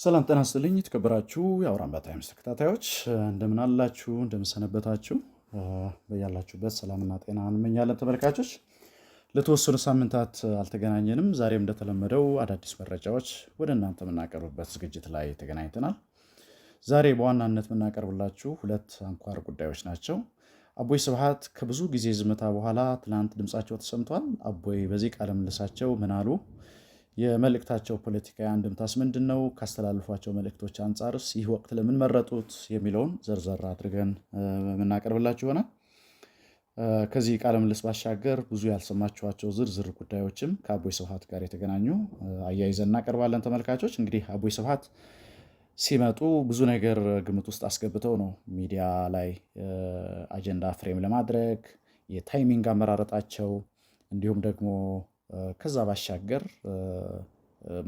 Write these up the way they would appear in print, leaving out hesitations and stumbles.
ሰላም ጤና ይስጥልኝ የተከበራችሁ የአውራምባ ታይምስ ተከታታዮች እንደምን አላችሁ እንደምን ሰነበታችሁ በያላችሁበት ሰላምና ጤና እንመኛለን ተመልካቾች ለተወሰኑ ሳምንታት አልተገናኘንም ዛሬም እንደተለመደው አዳዲስ መረጃዎች ወደ እናንተ የምናቀርብበት ዝግጅት ላይ ተገናኝተናል ዛሬ በዋናነት የምናቀርብላችሁ ሁለት አንኳር ጉዳዮች ናቸው አቦይ ስብሃት ከብዙ ጊዜ ዝምታ በኋላ ትላንት ድምጻቸው ተሰምቷል አቦይ በዚህ ቃለ ምልልሳቸው ምን አሉ የመልእክታቸው ፖለቲካዊ አንድምታስ ምንድነው ካስተላልፏቸው መልእክቶች አንፃርስ ይህ ወቅት ለምን መረጡት የሚለውን ዘርዘር አድርገን የምናቀርብላችሁ ይሆናል ከዚህ ቃለ ምልልስ ባሻገር ብዙ ያልሰማችኋቸው ዝርዝር ጉዳዮችም ከአቦይ ስብሃት ጋር የተገናኙ አያይዘን እናቀርባለን ተመልካቾች እንግዲህ አቦይ ስብሃት ሲመጡ ብዙ ነገር ግምት ውስጥ አስገብተው ነው ሚዲያ ላይ አጀንዳ ፍሬም ለማድረግ የታይሚንግ አመራረጣቸው እንዲሁም ደግሞ ከዛ ባሻገር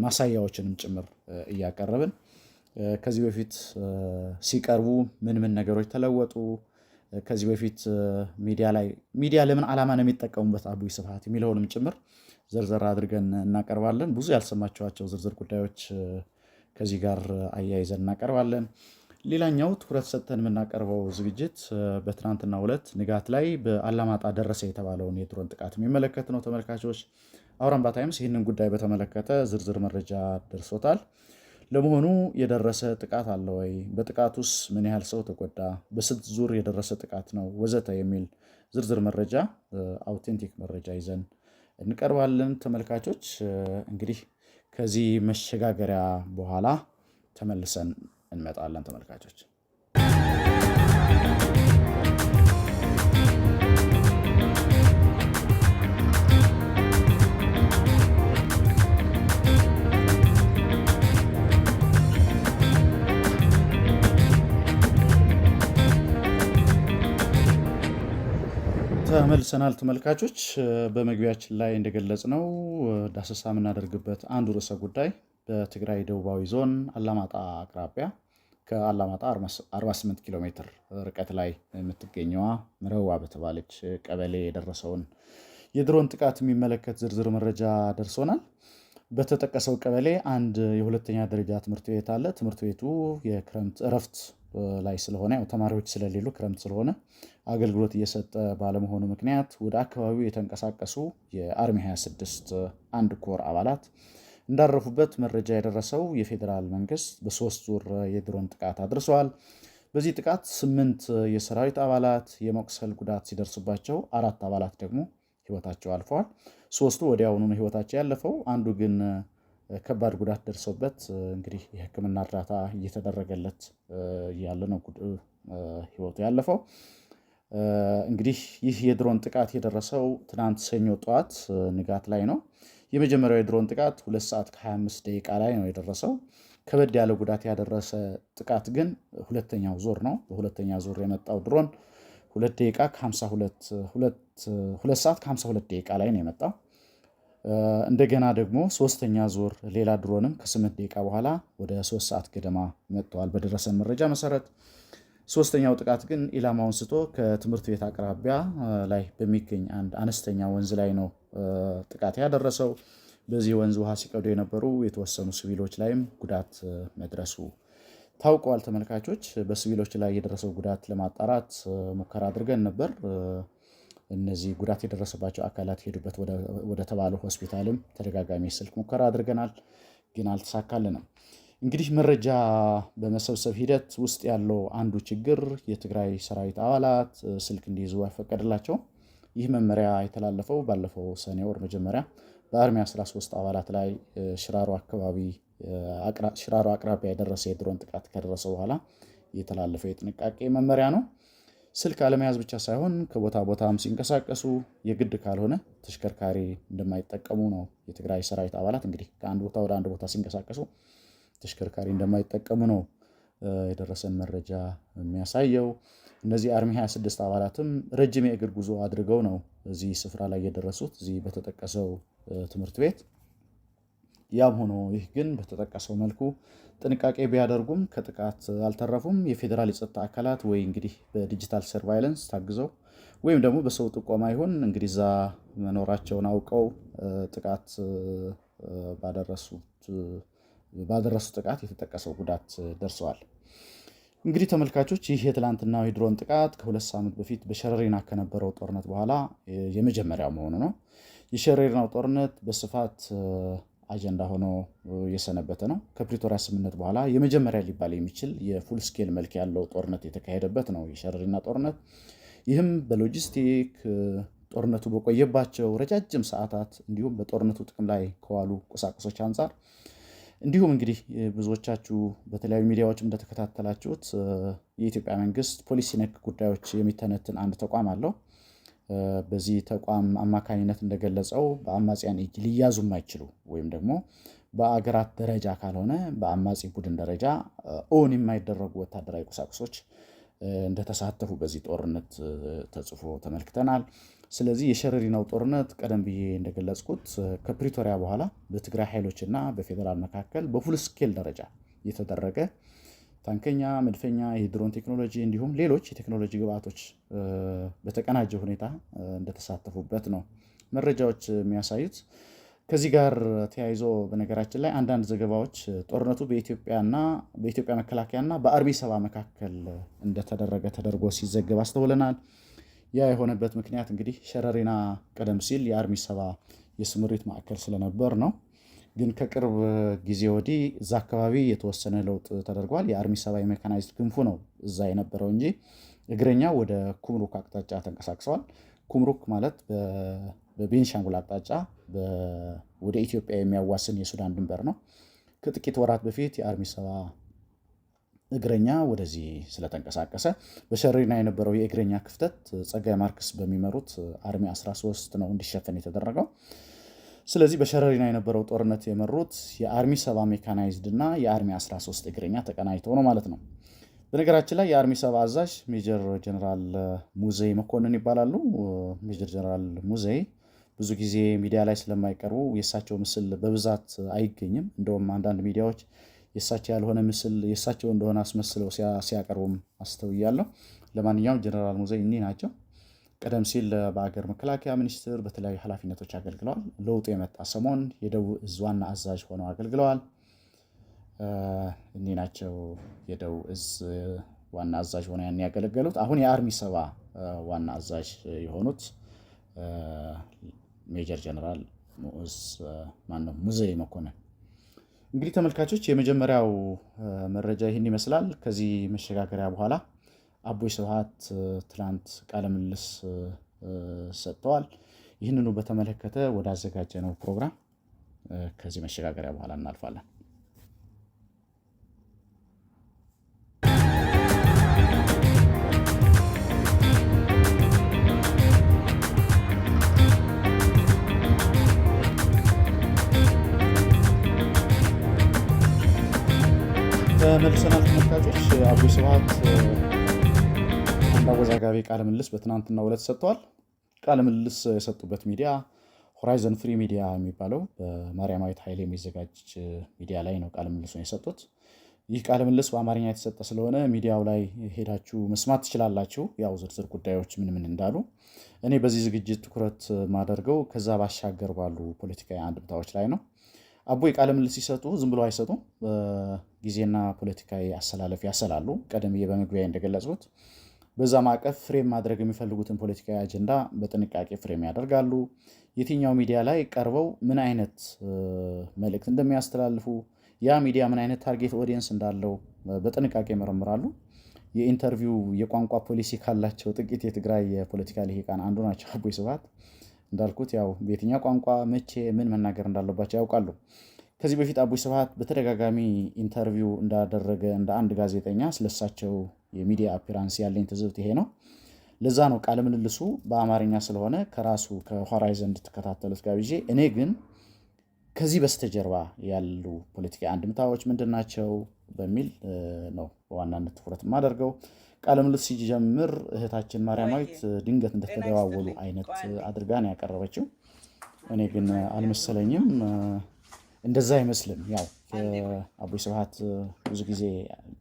ማሳያዎችንም ጭምር እያቀረብን ከዚህ በፊት ሲቀርቡ ምን ነገሮች ተለወጡ ከዚህ በፊት ሚዲያ ለምን ዓላማ ነው የሚጠቀሙበት አቦይ ስብሃት የሚለውንም ጭምር ዘርዘር አድርገን እናቀርባለን ብዙ ያልሰማችኋቸው ዝርዝር ጉዳዮች ከዚህ ጋር አያይዘን እናቀርባለን ሌላኛው ትኩረት ሰጥተን የምናቀርበው ዝግጅት በትናንትናው ዕለት ንጋት ላይ በአላማጣ ደረሰ የተባለውን የድሮን ጥቃት የሚመለከት ነው ተመልካቾች አውራምባ ታይምስ ይህንን ጉዳይ በተመለከተ ዝርዝር መረጃ ደርሶታል ለመሆኑ የደረሰ ጥቃት አለ ወይ በጥቃቱስ ምን ያህል ሰው ተጎዳ በስንት ዙር የደረሰ ጥቃት ነው ወዘተ የሚል ዝርዝር መረጃ አውቴንቲክ መረጃ ይዘን እንቀርባለን ተመልካቾች እንግዲህ ከዚህ መሸጋገሪያ በኋላ ተመልሰን እንመጣለን ተመልካቾች ተመልሰናል ተመልካቾች በመግቢያችን ላይ እንደገለጽነው ዳሰሳ የምናደርግበት አንዱ ርዕሰ ጉዳይ በትግራይ ደቡባዊ ዞን አላማጣ አቅራቢያ ከአላማጣ 48 ኪሎ ሜትር ርቀት ላይ የምትገኘዋ ምረዋ በተባለች ቀበሌ የደረሰውን የድሮን ጥቃት የሚመለከት ዝርዝር መረጃ ደርሶናል በተጠቀሰው ቀበሌ አንድ የሁለተኛ ደረጃ ትምህርት ቤት አለ ትምህርት ቤቱ የክረምት እረፍት ላይ ስለሆነ ተማሪዎች ስለሌሉ ክረምት ስለሆነ አገልግሎት እየሰጠ ባለመሆኑ ምክንያት ወደ አካባቢው የተንቀሳቀሱ የአርሚ 26 አንድ ኮር አባላት እንዳረፉበት መረጃ የደረሰው የፌደራል መንግስት በ3 ዙር የድሮን ጥቃት አድርሷል በዚህ ጥቃት 8 የሰራዊት አባላት የመቁሰል ጉዳት ሲደርስባቸው 4 አባላት ደግሞ ህይወታቸው አልፈዋል 3ቱ ወዲያውኑ ነው ህይወታቸው ያለፈው አንዱ ግን ከባድ ጉዳት ደርሶበት እንግዲህ የህክምና እርዳታ እየተደረገለት ያለ ነው ህይወቱ ያለፈው እንግዲህ ይህ የድሮን ጥቃት የደረሰው ትናንት ሰኞ ጧት ንጋት ላይ ነው የመጀመሪያው የድሮን ጥቃት 2 ሰዓት ከ25 ደቂቃ ላይ ነው የደረሰው ከበድ ያለ ጉዳት ያደረሰ ጥቃት ግን ሁለተኛው ዙር ነው በሁለተኛ ዙር የመጣው ድሮን 2 ደቂቃ ከ52 2 ሰዓት ከ52 ደቂቃ ላይ ነው የመጣው እንደገና ደግሞ ሶስተኛ ዙር ሌላ ድሮንም ከ8 ደቂቃ በኋላ ወደ 3 ሰዓት ገደማ መጥቷል በደረሰን መረጃ መሰረት ሶስተኛው ጥቃት ግን ኢላማውን ስቶ ከትምህርት ቤት አቅራቢያ ላይ በሚገኝ አንድ አነስተኛ ወንዝ ላይ ነው ጥቃት ያደረሰው በዚህ ወንዝ ውሃ ሲቀዱ የነበሩ የተወሰኑ ሲቪሎች ላይም ጉዳት መድረሱ ታውቋል ተመልካቾች በሲቪሎች ላይ የደረሰው ጉዳት ለማጣራት ሙከራ አድርገን ነበር እነዚህ ጉዳት የደረሰባቸው አካላት ሄዱበት ወደ ተባለው ሆስፒታልም ተደጋጋሚ ስልክ ሙከራ አድርገናል ግን አልተሳካልንም እንግዲህ መረጃ በመሰብሰብ ሂደት ውስጥ ያለው አንዱ ችግር የትግራይ ሰራዊት አባላት ስልክ እንዲይዙ አይፈቀድላቸው ይህ መመሪያ የተላለፈው ባለፈው ሰኔ ወር መጀመሪያ በአርሚ 13 አባላት ላይ ሽራሮ አቅራቢያ የደረሰ የድሮን ጥቃት ከደረሰ በኋላ የተላለፈው የጥንቃቄ መመሪያ ነው ስልክ አለመያዝ ብቻ ሳይሆን ከቦታ ቦታም ሲንቀሳቀሱ የግድ ካልሆነ ተሽከርካሪ እንደማይጠቀሙ ነው የትግራይ ሰራዊት አባላት እንግዲህ ከአንድ ቦታ ወደ አንድ ቦታ ሲንቀሳቀሱ ተሽከርካሪ እንደማይጠቀሙ ነው የደረሰን መረጃ የሚያሳየው እነዚህ አርሚ 26 አባላትም ረጅም የእግር ጉዞ አድርገው ነው እዚህ ስፍራ ላይ የደረሱት እዚህ በተጠቀሰው ትምህርት ቤት ያም ሆኖ ይህ ግን በተጠቀሰው መልኩ ጥንቃቄ ቢያደርጉም ከጥቃት አልተረፉም የፌደራል የጸጥታ አካላት ወይ እንግዲህ በዲጂታል ሰርቫይለንስ ታግዘው ወይም ደግሞ በሰው ጥቆማ ይሁን እንግዲህ ዛ መኖራቸውን አውቀው ጥቃት ባደረሱት ባደረሱ ጥቃት የተጠቀሰው ጉዳት ደርሰዋል። እንግዲህ ተመልካቾች ይህ የትላንትናው የድሮን ጥቃት ከ2 ሳምንት በፊት በሸረሪና ከነበረው ጦርነት በኋላ የመጀመሪያው መሆኑ ነው። የሸረሪናው ጦርነት በስፋት አጀንዳ ሆኖ የሰነበተ ነው። ከፕሪቶሪያ ስምምነት በኋላ የመጀመሪያ ሊባል የሚችል የፉል ስኬል መልክ ያለው ጦርነት የተካሄደበት ነው የሸረሪና ጦርነት። ይህም በሎጂስቲክ ጦርነቱ በቆየባቸው ረጃጅም ሰዓታት እንዲሁም በጦርነቱ ጥቅም ላይ ከዋሉ ቁሳቁሶች አንጻር እንዲሁም እንግዲህ ብዙዎቻችሁ በተለያዩ ሚዲያዎች እንደተከታተላችሁት የኢትዮጵያ መንግስት ፖሊሲ ነክ ጉዳዮች የሚተነትን አንድ ተቋም አለው። በዚህ ተቋም አማካኝነት እንደገለጸው በአማጽያን እጅ ሊያዙ የማይችሉ ወይም ደግሞ በአገራት ደረጃ ካልሆነ በአማጺ ቡድን ደረጃ ኦን የማይደረጉ ወታደራዊ ቁሳቁሶች እንደተሳተፉ በዚህ ጦርነት ተጽፎ ተመልክተናል። ስለዚህ የሸረሪናው ጦርነት ቀደም ብዬ እንደገለጽኩት ከፕሪቶሪያ በኋላ በትግራይ ኃይሎችና በፌዴራል መካከል በፉል ስኬል ደረጃ የተደረገ ታንከኛ፣ መድፈኛ፣ የድሮን ቴክኖሎጂ እንዲሁም ሌሎች የቴክኖሎጂ ግብዓቶች በተቀናጀ ሁኔታ እንደተሳተፉበት ነው መረጃዎች የሚያሳዩት። ከዚህ ጋር ተያይዞ በነገራችን ላይ አንዳንድ ዘገባዎች ጦርነቱ በኢትዮጵያ መከላከያና በአርሚ ሰባ መካከል እንደተደረገ ተደርጎ ሲዘገብ አስተውለናል። ያ የሆነበት ምክንያት እንግዲህ ሸረሪና ቀደም ሲል የአርሚ ሰባ የስምሪት ማዕከል ስለነበር ነው። ግን ከቅርብ ጊዜ ወዲህ እዛ አካባቢ የተወሰነ ለውጥ ተደርጓል። የአርሚ ሰባ የሜካናይዝድ ክንፉ ነው እዛ የነበረው እንጂ እግረኛ ወደ ኩምሩክ አቅጣጫ ተንቀሳቅሰዋል። ኩምሩክ ማለት በቤንሻንጉል አቅጣጫ ወደ ኢትዮጵያ የሚያዋስን የሱዳን ድንበር ነው። ከጥቂት ወራት በፊት የአርሚ ሰባ እግረኛ ወደዚህ ስለተንቀሳቀሰ በሸረሪና የነበረው የእግረኛ ክፍተት ጸጋይ ማርክስ በሚመሩት አርሚ 13 ነው እንዲሸፈን የተደረገው። ስለዚህ በሸረሪና የነበረው ጦርነት የመሩት የአርሚ ሰባ ሜካናይዝድ እና የአርሚ 13 እግረኛ ተቀናጅተው ነው ማለት ነው። በነገራችን ላይ የአርሚ ሰባ አዛዥ ሜጀር ጀነራል ሙዘይ መኮንን ይባላሉ። ሜጀር ጀነራል ሙዘይ ብዙ ጊዜ ሚዲያ ላይ ስለማይቀርቡ የእሳቸው ምስል በብዛት አይገኝም። እንደውም አንዳንድ ሚዲያዎች የእሳቸው ያልሆነ ምስል የእሳቸው እንደሆነ አስመስለው ሲያቀርቡም አስተውያለሁ። ለማንኛውም ጀነራል ሙዘይ እኒህ ናቸው። ቀደም ሲል በአገር መከላከያ ሚኒስቴር በተለያዩ ኃላፊነቶች አገልግለዋል። ለውጡ የመጣ ሰሞን የደቡብ እዝ ዋና አዛዥ ሆነው አገልግለዋል። እኒህ ናቸው የደቡብ እዝ ዋና አዛዥ ሆነው ያን ያገለገሉት። አሁን የአርሚ ሰባ ዋና አዛዥ የሆኑት ሜጀር ጀነራል ሙዘይ መኮንን። እንግዲህ ተመልካቾች የመጀመሪያው መረጃ ይህን ይመስላል። ከዚህ መሸጋገሪያ በኋላ አቦይ ስብሃት ትላንት ቃለ ምልልስ ሰጥተዋል። ይህንኑ በተመለከተ ወደ አዘጋጀነው ፕሮግራም ከዚህ መሸጋገሪያ በኋላ እናልፋለን። ተመልሰናል ተመልካቾች። አቦይ ስብሃት አንድ አወዛጋቢ ቃለ ምልልስ በትናንትናው ዕለት ሰጥተዋል። ቃለ ምልልስ የሰጡበት ሚዲያ ሆራይዘን ፍሪ ሚዲያ የሚባለው በማርያማዊት ኃይል የሚዘጋጅ ሚዲያ ላይ ነው ቃለ ምልልሱን የሰጡት። ይህ ቃለ ምልልስ በአማርኛ የተሰጠ ስለሆነ ሚዲያው ላይ ሄዳችሁ መስማት ትችላላችሁ፣ ያው ዝርዝር ጉዳዮች ምን እንዳሉ። እኔ በዚህ ዝግጅት ትኩረት ማደርገው ከዛ ባሻገር ባሉ ፖለቲካዊ አንድምታዎች ላይ ነው። አቦይ ቃለ ምልልስ ሲሰጡ ዝም ብሎ አይሰጡም። ጊዜና ፖለቲካዊ አሰላለፍ ያሰላሉ። ቀደም ብዬ በመግቢያ እንደገለጽኩት በዛ ማዕቀፍ ፍሬም ማድረግ የሚፈልጉትን ፖለቲካዊ አጀንዳ በጥንቃቄ ፍሬም ያደርጋሉ። የትኛው ሚዲያ ላይ ቀርበው ምን አይነት መልእክት እንደሚያስተላልፉ፣ ያ ሚዲያ ምን አይነት ታርጌት ኦዲየንስ እንዳለው በጥንቃቄ ይመረምራሉ። የኢንተርቪው የቋንቋ ፖሊሲ ካላቸው ጥቂት የትግራይ የፖለቲካ ልሂቃን አንዱ ናቸው አቦይ ስብሃት። እንዳልኩት ያው በየትኛው ቋንቋ መቼ ምን መናገር እንዳለባቸው ያውቃሉ። ከዚህ በፊት አቦይ ስብሃት በተደጋጋሚ ኢንተርቪው እንዳደረገ እንደ አንድ ጋዜጠኛ ስለሳቸው የሚዲያ አፒራንስ ያለኝ ትዝብት ይሄ ነው። ለዛ ነው ቃለ ምልልሱ በአማርኛ ስለሆነ ከራሱ ከሆራይዘን እንድትከታተሉት ጋብዤ፣ እኔ ግን ከዚህ በስተጀርባ ያሉ ፖለቲካ አንድምታዎች ምንድናቸው በሚል ነው በዋናነት ትኩረት የማደርገው። ቃለ ምልልስ ሲጀምር እህታችን ማርያማዊት ድንገት እንደተደዋወሉ አይነት አድርጋ ነው ያቀረበችው። እኔ ግን አልመሰለኝም፣ እንደዛ አይመስልም። ያው አቦይ ስብሃት ብዙ ጊዜ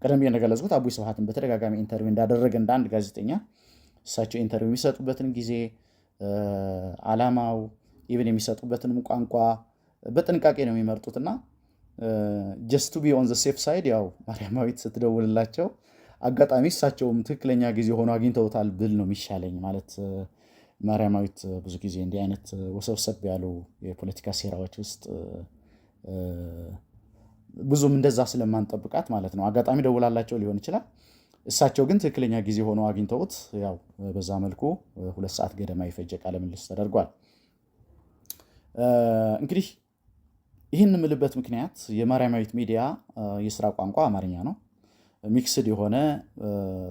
ቀደም ብዬ እንደገለጽኩት አቦይ ስብሃትን በተደጋጋሚ ኢንተርቪው እንዳደረገ እንደ አንድ ጋዜጠኛ እሳቸው ኢንተርቪው የሚሰጡበትን ጊዜ፣ ዓላማው፣ ኢቭን የሚሰጡበትንም ቋንቋ በጥንቃቄ ነው የሚመርጡትና ጀስት ቱ ቢ ኦን ዘ ሴፍ ሳይድ ያው ማርያማዊት ስትደውልላቸው አጋጣሚ እሳቸውም ትክክለኛ ጊዜ ሆኖ አግኝተውታል ብል ነው የሚሻለኝ። ማለት ማርያማዊት ብዙ ጊዜ እንዲህ አይነት ወሰብሰብ ያሉ የፖለቲካ ሴራዎች ውስጥ ብዙም እንደዛ ስለማንጠብቃት ማለት ነው አጋጣሚ ደውላላቸው ሊሆን ይችላል። እሳቸው ግን ትክክለኛ ጊዜ ሆኖ አግኝተውት ያው በዛ መልኩ 2 ሰዓት ገደማ የፈጀ ቃለ ምልልስ ተደርጓል። እንግዲህ ይህን የምልበት ምክንያት የማርያማዊት ሚዲያ የስራ ቋንቋ አማርኛ ነው። ሚክስድ የሆነ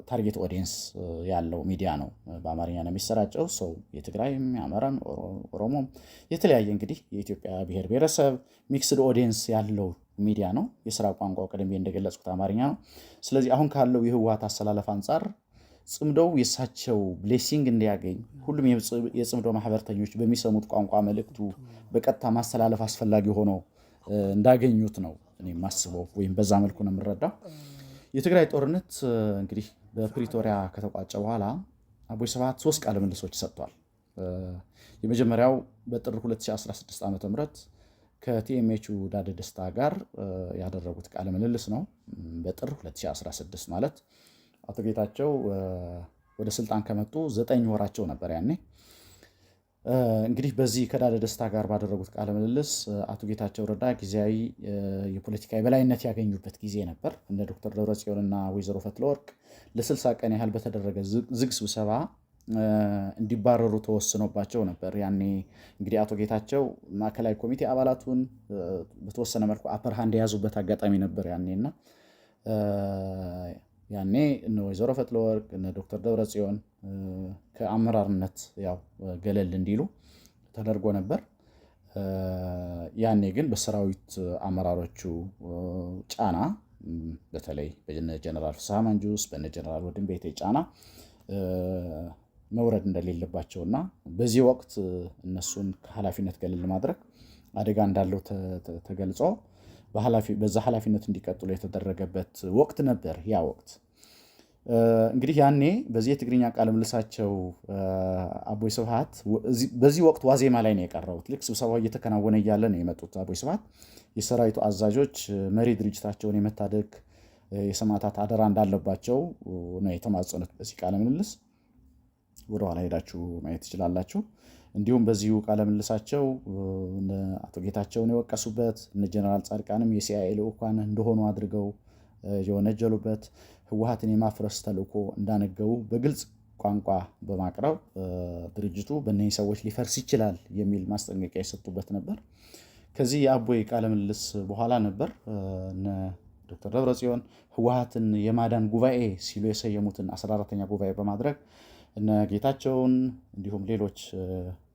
ታርጌት ኦዲየንስ ያለው ሚዲያ ነው። በአማርኛ ነው የሚሰራጨው። ሰው የትግራይም፣ የአማራም፣ ኦሮሞም የተለያየ እንግዲህ የኢትዮጵያ ብሔር ብሔረሰብ ሚክስድ ኦዲየንስ ያለው ሚዲያ ነው። የስራ ቋንቋው ቀደም ብዬ እንደገለጽኩት አማርኛ ነው። ስለዚህ አሁን ካለው የህወሓት አሰላለፍ አንጻር ጽምዶው የእሳቸው ብሌሲንግ እንዲያገኝ ሁሉም የጽምዶ ማህበርተኞች በሚሰሙት ቋንቋ መልእክቱ በቀጥታ ማስተላለፍ አስፈላጊ ሆኖ እንዳገኙት ነው እኔ የማስበው፣ ወይም በዛ መልኩ ነው የምረዳው። የትግራይ ጦርነት እንግዲህ በፕሪቶሪያ ከተቋጨ በኋላ አቦይ ስብሃት 3 ቃለ ምልልሶች ሰጥቷል። የመጀመሪያው በጥር 2016 ዓ.ም ከቲኤምኤቹ ዳደ ደስታ ጋር ያደረጉት ቃለ ምልልስ ነው። በጥር 2016 ማለት አቶ ጌታቸው ወደ ስልጣን ከመጡ 9 ወራቸው ነበር ያኔ። እንግዲህ በዚህ ከዳደ ደስታ ጋር ባደረጉት ቃለ ምልልስ አቶ ጌታቸው ረዳ ጊዜያዊ የፖለቲካ የበላይነት ያገኙበት ጊዜ ነበር። እነ ዶክተር ደብረጽዮንና ወይዘሮ ፈትለወርቅ ለ60 ቀን ያህል በተደረገ ዝግ ስብሰባ እንዲባረሩ ተወስኖባቸው ነበር። ያኔ እንግዲህ አቶ ጌታቸው ማዕከላዊ ኮሚቴ አባላቱን በተወሰነ መልኩ አፐር ሃንድ የያዙበት አጋጣሚ ነበር ያኔና ያኔ እነ ወይዘሮ ፈትለወርቅ እነ ዶክተር ደብረጽዮን ከአመራርነት ያው ገለል እንዲሉ ተደርጎ ነበር። ያኔ ግን በሰራዊት አመራሮቹ ጫና በተለይ በነ ጀነራል ፍስሐ መንጁስ በነ ጀነራል ወድንቤቴ ጫና መውረድ እንደሌለባቸውና በዚህ ወቅት እነሱን ከኃላፊነት ገለል ማድረግ አደጋ እንዳለው ተገልጾ በዛ ኃላፊነት እንዲቀጥሉ የተደረገበት ወቅት ነበር ያ ወቅት። እንግዲህ ያኔ በዚህ የትግርኛ ቃለ ምልልሳቸው አቦይ ስብሃት በዚህ ወቅት ዋዜማ ላይ ነው የቀረቡት። ልክ ስብሰባው እየተከናወነ እያለ ነው የመጡት። አቦይ ስብሃት የሰራዊቱ አዛዦች መሪ ድርጅታቸውን የመታደግ የሰማዕታት አደራ እንዳለባቸው ነው የተማጸኑት በዚህ ቃለ ምልልስ። ወደኋላ ሄዳችሁ ማየት ትችላላችሁ። እንዲሁም በዚሁ ቃለ ምልልሳቸው አቶ ጌታቸውን የወቀሱበት እነ ጀነራል ጻድቃንም የሲአይኤ ልዑካን እንደሆኑ አድርገው የወነጀሉበት ህወሓትን የማፍረስ ተልእኮ እንዳነገቡ በግልጽ ቋንቋ በማቅረብ ድርጅቱ በእነዚህ ሰዎች ሊፈርስ ይችላል የሚል ማስጠንቀቂያ የሰጡበት ነበር። ከዚህ የአቦይ ቃለ ምልልስ በኋላ ነበር እነ ዶክተር ደብረጽዮን ህወሓትን የማዳን ጉባኤ ሲሉ የሰየሙትን 14ኛ ጉባኤ በማድረግ እነ ጌታቸውን እንዲሁም ሌሎች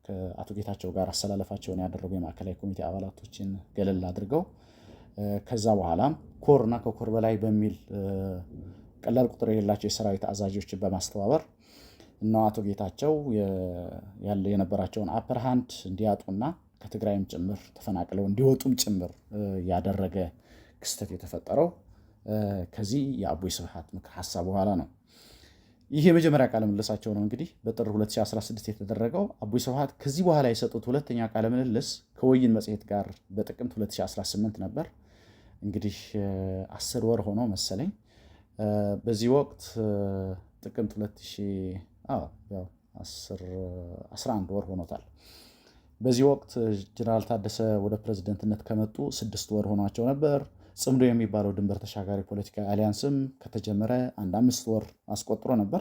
ከአቶ ጌታቸው ጋር አሰላለፋቸውን ያደረጉ የማዕከላዊ ኮሚቴ አባላቶችን ገለል አድርገው ከዛ በኋላም ኮርና ከኮር በላይ በሚል ቀላል ቁጥር የሌላቸው የሰራዊት አዛዦችን በማስተባበር እና አቶ ጌታቸው የነበራቸውን አፐር ሃንድ እንዲያጡና ከትግራይም ጭምር ተፈናቅለው እንዲወጡም ጭምር ያደረገ ክስተት የተፈጠረው ከዚህ የአቦይ ስብሃት ምክር ሐሳብ በኋላ ነው። ይህ የመጀመሪያ ቃለ ምልልሳቸው ነው። እንግዲህ በጥር 2016 የተደረገው አቦይ ስብሃት ከዚህ በኋላ የሰጡት ሁለተኛ ቃለ ምልልስ ከወይን መጽሔት ጋር በጥቅምት 2018 ነበር። እንግዲህ 10 ወር ሆኖ መሰለኝ። በዚህ ወቅት ጥቅምት 11 ወር ሆኖታል። በዚህ ወቅት ጀነራል ታደሰ ወደ ፕሬዝደንትነት ከመጡ 6 ወር ሆኗቸው ነበር። ጽምዶ የሚባለው ድንበር ተሻጋሪ ፖለቲካ አሊያንስም ከተጀመረ 5 ወር አስቆጥሮ ነበር።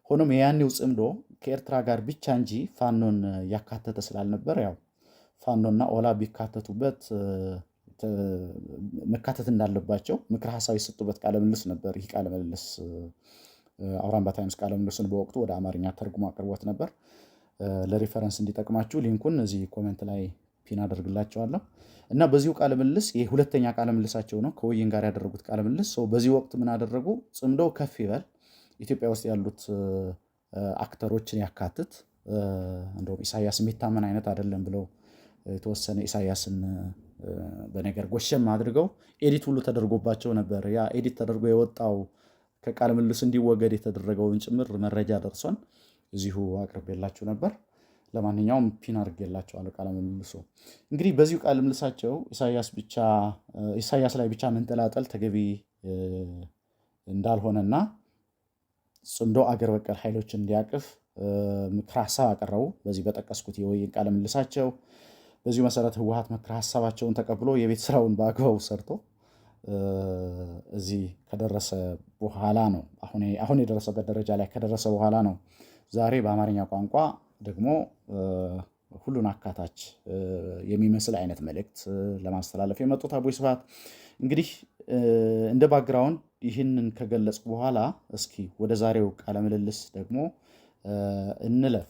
ሆኖም የያኔው ጽምዶ ከኤርትራ ጋር ብቻ እንጂ ፋኖን ያካተተ ስላልነበር ያው ፋኖና ኦላ ቢካተቱበት መካተት እንዳለባቸው ምክር ሐሳብ የሰጡበት ቃለ ምልልስ ነበር። ይህ ቃለ ምልልስ አውራምባ ታይምስ ቃለ ምልልስን በወቅቱ ወደ አማርኛ ተርጉሞ አቅርቦት ነበር። ለሪፈረንስ እንዲጠቅማችሁ ሊንኩን እዚህ ኮሜንት ላይ ፒን አደርግላችኋለሁ። እና በዚሁ ቃለ ምልልስ የሁለተኛ ቃለ ምልልሳቸው ነው ከወይን ጋር ያደረጉት ቃለ ምልልስ። በዚህ ወቅት ምን አደረጉ? ጽምዶው ከፍ ይበል፣ ኢትዮጵያ ውስጥ ያሉት አክተሮችን ያካትት፣ እንደውም ኢሳያስ የሚታመን አይነት አይደለም ብለው የተወሰነ ኢሳያስን በነገር ጎሸም አድርገው ኤዲት ሁሉ ተደርጎባቸው ነበር። ያ ኤዲት ተደርጎ የወጣው ከቃለ ምልልስ እንዲወገድ የተደረገውን ጭምር መረጃ ደርሶን እዚሁ አቅርቤላችሁ ነበር። ለማንኛውም ፒን አድርጌላቸዋለሁ ቃለ ምልልሱ። እንግዲህ በዚሁ ቃለ ምልልሳቸው ኢሳያስ ላይ ብቻ መንጠላጠል ተገቢ እንዳልሆነና ጽምዶ አገር በቀል ኃይሎችን እንዲያቅፍ ምክረ ሀሳብ አቀረቡ። በዚህ በጠቀስኩት የወይን ቃለ ምልልሳቸው በዚሁ መሰረት ህወሓት ምክረ ሀሳባቸውን ተቀብሎ የቤት ስራውን በአግባቡ ሰርቶ እዚህ ከደረሰ በኋላ ነው አሁን የደረሰበት ደረጃ ላይ ከደረሰ በኋላ ነው ዛሬ በአማርኛ ቋንቋ ደግሞ ሁሉን አካታች የሚመስል አይነት መልእክት ለማስተላለፍ የመጡት አቦይ ስብሃት። እንግዲህ እንደ ባክግራውንድ ይህንን ከገለጽኩ በኋላ እስኪ ወደ ዛሬው ቃለ ምልልስ ደግሞ እንለፍ።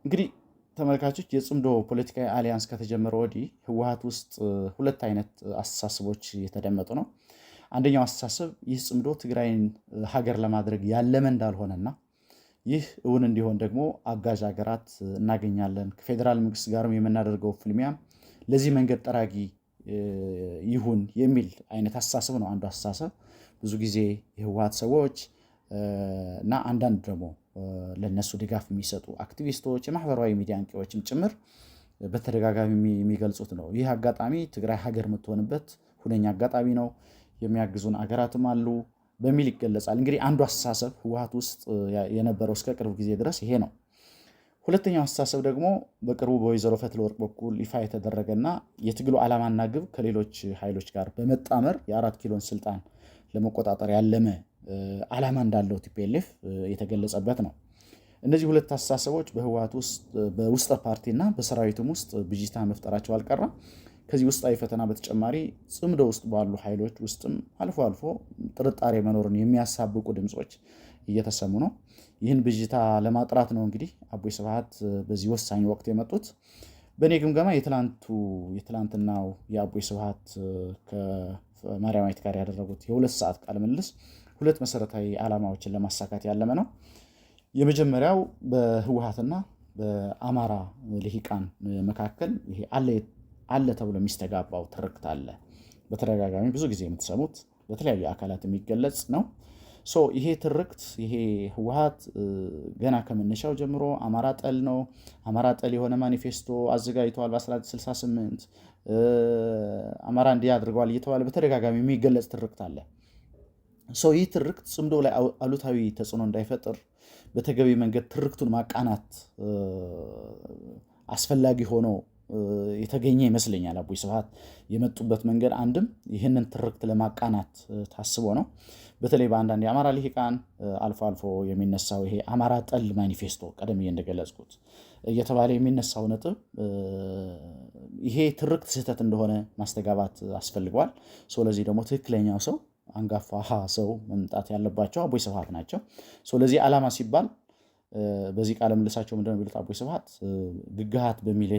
እንግዲህ ተመልካቾች የጽምዶ ፖለቲካዊ አሊያንስ ከተጀመረ ወዲህ ህወሓት ውስጥ ሁለት አይነት አስተሳሰቦች የተደመጡ ነው። አንደኛው አስተሳሰብ ይህ ጽምዶ ትግራይን ሀገር ለማድረግ ያለመ እንዳልሆነና ይህ እውን እንዲሆን ደግሞ አጋዥ ሀገራት እናገኛለን፣ ከፌዴራል መንግስት ጋርም የምናደርገው ፍልሚያም ለዚህ መንገድ ጠራጊ ይሁን የሚል አይነት አስተሳሰብ ነው አንዱ አስተሳሰብ። ብዙ ጊዜ የህወሓት ሰዎች እና አንዳንድ ደግሞ ለነሱ ድጋፍ የሚሰጡ አክቲቪስቶች፣ የማህበራዊ ሚዲያ አንቂዎችም ጭምር በተደጋጋሚ የሚገልጹት ነው። ይህ አጋጣሚ ትግራይ ሀገር የምትሆንበት ሁነኛ አጋጣሚ ነው፣ የሚያግዙን አገራትም አሉ በሚል ይገለጻል። እንግዲህ አንዱ አስተሳሰብ ህወሓት ውስጥ የነበረው እስከ ቅርብ ጊዜ ድረስ ይሄ ነው። ሁለተኛው አስተሳሰብ ደግሞ በቅርቡ በወይዘሮ ፈትለወርቅ በኩል ይፋ የተደረገና የትግሉ ዓላማና ግብ ከሌሎች ኃይሎች ጋር በመጣመር የ4 ኪሎን ስልጣን ለመቆጣጠር ያለመ ዓላማ እንዳለው ቲፒኤልኤፍ የተገለጸበት ነው። እነዚህ ሁለት አስተሳሰቦች በህወሓት ውስጥ በውስጠ ፓርቲና በሰራዊቱም ውስጥ ብዥታ መፍጠራቸው አልቀረም። ከዚህ ውስጣዊ ፈተና በተጨማሪ ጽምዶ ውስጥ ባሉ ኃይሎች ውስጥም አልፎ አልፎ ጥርጣሬ መኖርን የሚያሳብቁ ድምፆች እየተሰሙ ነው። ይህን ብዥታ ለማጥራት ነው እንግዲህ አቦይ ስብሃት በዚህ ወሳኝ ወቅት የመጡት። በእኔ ግምገማ የትላንትናው የአቦይ ስብሃት ከማርያማዊት ጋር ያደረጉት የ2 ሰዓት ቃለ ምልልስ ሁለት መሰረታዊ ዓላማዎችን ለማሳካት ያለመ ነው። የመጀመሪያው በህወሓትና በአማራ ልሂቃን መካከል ይሄ አለ ተብሎ የሚስተጋባው ትርክት አለ። በተደጋጋሚ ብዙ ጊዜ የምትሰሙት በተለያዩ አካላት የሚገለጽ ነው። ይሄ ትርክት ይሄ ህወሓት ገና ከመነሻው ጀምሮ አማራ ጠል ነው፣ አማራ ጠል የሆነ ማኒፌስቶ አዘጋጅተዋል በ1968 አማራ እንዲህ አድርገዋል እየተባለ በተደጋጋሚ የሚገለጽ ትርክት አለ። ይህ ትርክት ጽምዶ ላይ አሉታዊ ተጽዕኖ እንዳይፈጥር በተገቢ መንገድ ትርክቱን ማቃናት አስፈላጊ ሆኖ የተገኘ ይመስለኛል። አቦይ ስብሃት የመጡበት መንገድ አንድም ይህንን ትርክት ለማቃናት ታስቦ ነው። በተለይ በአንዳንድ የአማራ ልሂቃን አልፎ አልፎ የሚነሳው ይሄ አማራ ጠል ማኒፌስቶ ቀደም እንደገለጽኩት እየተባለ የሚነሳው ነጥብ ይሄ ትርክት ስህተት እንደሆነ ማስተጋባት አስፈልጓል። ለዚህ ደግሞ ትክክለኛው ሰው አንጋፋ ሰው መምጣት ያለባቸው አቦይ ስብሃት ናቸው። ለዚህ ዓላማ ሲባል በዚህ ቃለ ምልልሳቸው ምንድነው የሚሉት አቦይ ስብሃት ግግሃት በሚል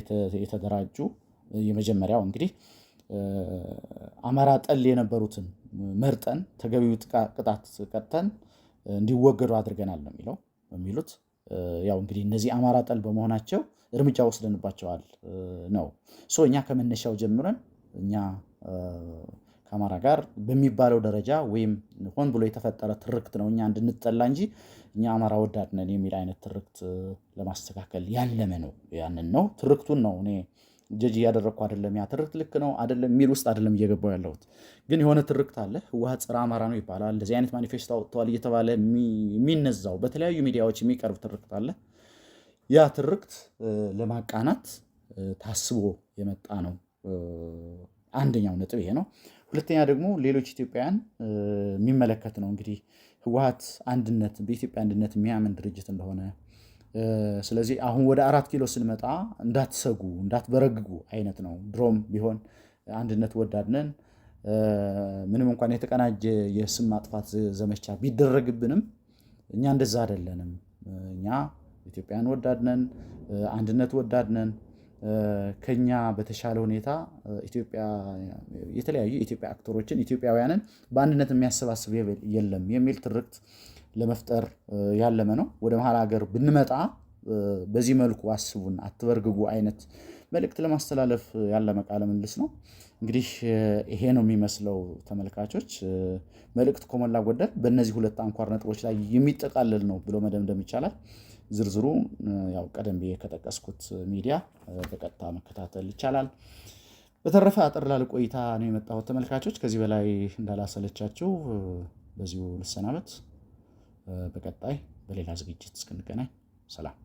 የተደራጁ የመጀመሪያው እንግዲህ አማራ ጠል የነበሩትን መርጠን ተገቢው ቅጣት ቀጥተን እንዲወገዱ አድርገናል ነው የሚሉት። ያው እንግዲህ እነዚህ አማራ ጠል በመሆናቸው እርምጃ ወስደንባቸዋል ነው። እኛ ከመነሻው ጀምረን እኛ ከአማራ ጋር በሚባለው ደረጃ ወይም ሆን ብሎ የተፈጠረ ትርክት ነው እኛ እንድንጠላ እንጂ እኛ አማራ ወዳድ ነን የሚል አይነት ትርክት ለማስተካከል ያለመ ነው። ያንን ነው ትርክቱን ነው እኔ ጀጅ እያደረግኩ አይደለም። ያ ትርክት ልክ ነው አይደለም የሚል ውስጥ አይደለም እየገባው ያለሁት። ግን የሆነ ትርክት አለ፣ ህወሓት ጸረ አማራ ነው ይባላል፣ እንደዚህ አይነት ማኒፌስቶ አውጥተዋል እየተባለ የሚነዛው በተለያዩ ሚዲያዎች የሚቀርብ ትርክት አለ። ያ ትርክት ለማቃናት ታስቦ የመጣ ነው። አንደኛው ነጥብ ይሄ ነው። ሁለተኛ ደግሞ ሌሎች ኢትዮጵያውያን የሚመለከት ነው። እንግዲህ ህወሓት አንድነት በኢትዮጵያ አንድነት የሚያምን ድርጅት እንደሆነ ስለዚህ አሁን ወደ 4 ኪሎ ስንመጣ እንዳትሰጉ እንዳትበረግጉ አይነት ነው። ድሮም ቢሆን አንድነት ወዳድነን ምንም እንኳን የተቀናጀ የስም ማጥፋት ዘመቻ ቢደረግብንም እኛ እንደዛ አይደለንም። እኛ ኢትዮጵያን ወዳድነን፣ አንድነት ወዳድነን፣ ከኛ በተሻለ ሁኔታ ኢትዮጵያ የተለያዩ የኢትዮጵያ አክተሮችን ኢትዮጵያውያንን በአንድነት የሚያሰባስብ የለም የሚል ትርክት ለመፍጠር ያለመ ነው። ወደ መሀል ሀገር ብንመጣ በዚህ መልኩ አስቡን አትበርግጉ አይነት መልእክት ለማስተላለፍ ያለመ ቃለ ምልልስ ነው። እንግዲህ ይሄ ነው የሚመስለው ተመልካቾች። መልእክት ከሞላ ጎደል በእነዚህ ሁለት አንኳር ነጥቦች ላይ የሚጠቃለል ነው ብሎ መደምደም ይቻላል። ዝርዝሩ ያው ቀደም ብዬ ከጠቀስኩት ሚዲያ በቀጥታ መከታተል ይቻላል። በተረፈ አጠር ላለ ቆይታ ነው የመጣሁት ተመልካቾች። ከዚህ በላይ እንዳላሰለቻችሁ በዚሁ ልሰናበት። በቀጣይ በሌላ ዝግጅት እስክንገናኝ ሰላም።